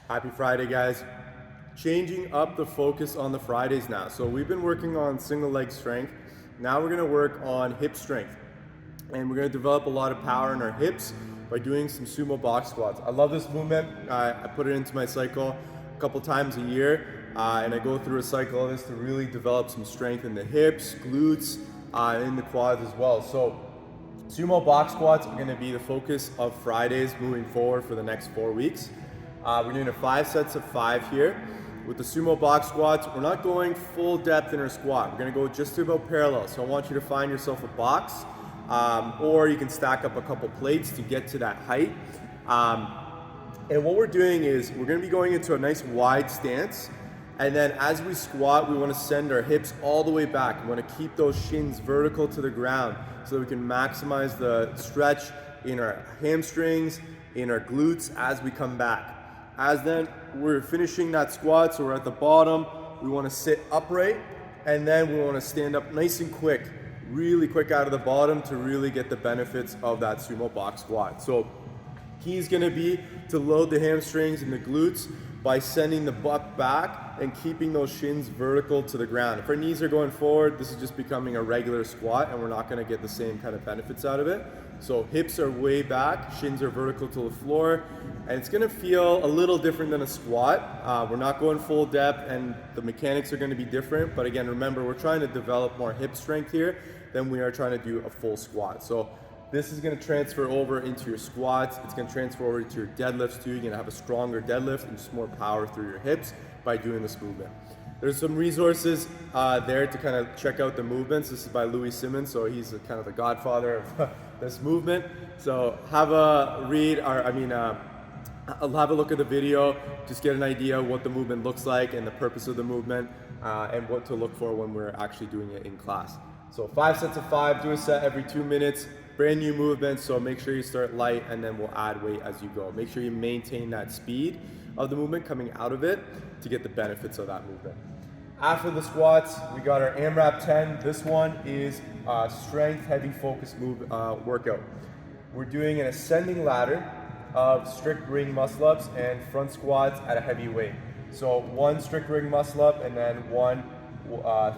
Happy Friday, guys. Changing up the focus on the Fridays now. So we've been working on single leg strength. Now we're gonna work on hip strength. And we're gonna develop a lot of power in our hips by doing some sumo box squats. I love this movement. I put it into my cycle a couple times a year. And I go through a cycle of this to really develop some strength in the hips, glutes, in the quads as well. So sumo box squats are gonna be the focus of Fridays moving forward for the next 4 weeks. We're doing 5 sets of 5 here. With the sumo box squats, we're not going full depth in our squat. We're gonna go just to about parallel. So I want you to find yourself a box, or you can stack up a couple plates to get to that height. And what we're doing is we're gonna be going into a nice wide stance. And then as we squat, we wanna send our hips all the way back. We wanna keep those shins vertical to the ground so that we can maximize the stretch in our hamstrings, in our glutes as we come back. As then we're finishing that squat, so we're at the bottom, we wanna sit upright, and then we wanna stand up nice and quick, really quick out of the bottom to really get the benefits of that sumo box squat. So key is gonna be to load the hamstrings and the glutes by sending the butt back and keeping those shins vertical to the ground. If our knees are going forward, this is just becoming a regular squat and we're not gonna get the same kind of benefits out of it. So hips are way back, shins are vertical to the floor, and it's gonna feel a little different than a squat. We're not going full depth and the mechanics are gonna be different, but again, remember, we're trying to develop more hip strength here than we are trying to do a full squat. So this is gonna transfer over into your squats. It's gonna transfer over into your deadlifts too. You're gonna have a stronger deadlift and just more power through your hips by doing this movement. There's some resources there to kind of check out the movements. This is by Louis Simmons, so he's kind of the godfather of this movement. So have a read, or I'll have a look at the video, just get an idea of what the movement looks like and the purpose of the movement, and what to look for when we're actually doing it in class. So 5 sets of 5, do a set every 2 minutes, brand new movement, so make sure you start light and then we'll add weight as you go. Make sure you maintain that speed of the movement coming out of it to get the benefits of that movement. After the squats, we got our AMRAP 10. This one is a strength heavy focus workout. We're doing an ascending ladder of strict ring muscle ups and front squats at a heavy weight. So 1 strict ring muscle up and then 1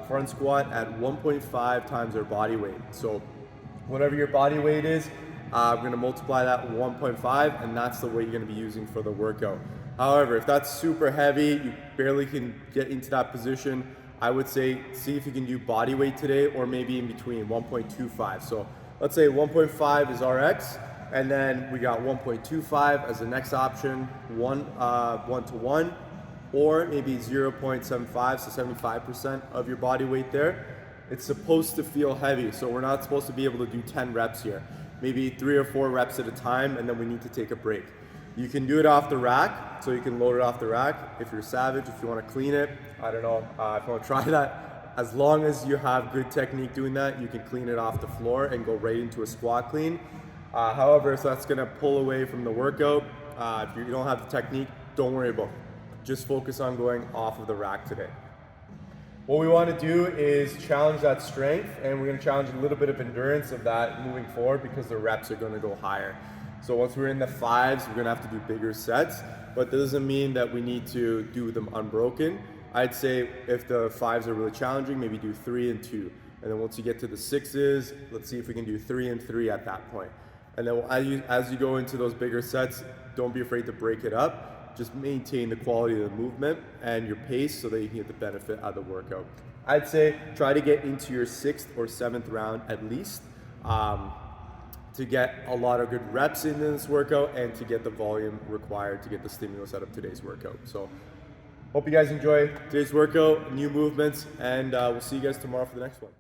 front squat at 1.5 times our body weight. So whatever your body weight is, we're gonna multiply that 1.5 and that's the weight you're gonna be using for the workout. However, if that's super heavy, you barely can get into that position, I would say see if you can do body weight today or maybe in between 1.25. So let's say 1.5 is RX and then we got 1.25 as the next option, 1 to 1, or maybe 0.75, so 75% of your body weight there. It's supposed to feel heavy, so we're not supposed to be able to do 10 reps here. Maybe 3 or 4 reps at a time, and then we need to take a break. You can do it off the rack, so you can load it off the rack. If you're savage, if you wanna clean it, I don't know, if you wanna try that, as long as you have good technique doing that, you can clean it off the floor and go right into a squat clean. However, if that's gonna pull away from the workout, if you don't have the technique, don't worry about it. Just focus on going off of the rack today. What we want to do is challenge that strength, and we're going to challenge a little bit of endurance of that moving forward because the reps are going to go higher. So once we're in the 5s, we're going to have to do bigger sets, but that doesn't mean that we need to do them unbroken. I'd say if the 5s are really challenging, maybe do 3 and 2. And then once you get to the 6s, let's see if we can do 3 and 3 at that point. And then as you go into those bigger sets, don't be afraid to break it up. Just maintain the quality of the movement and your pace so that you can get the benefit out of the workout. I'd say try to get into your 6th or 7th round at least to get a lot of good reps in this workout and to get the volume required to get the stimulus out of today's workout. So hope you guys enjoy today's workout, new movements, and we'll see you guys tomorrow for the next one.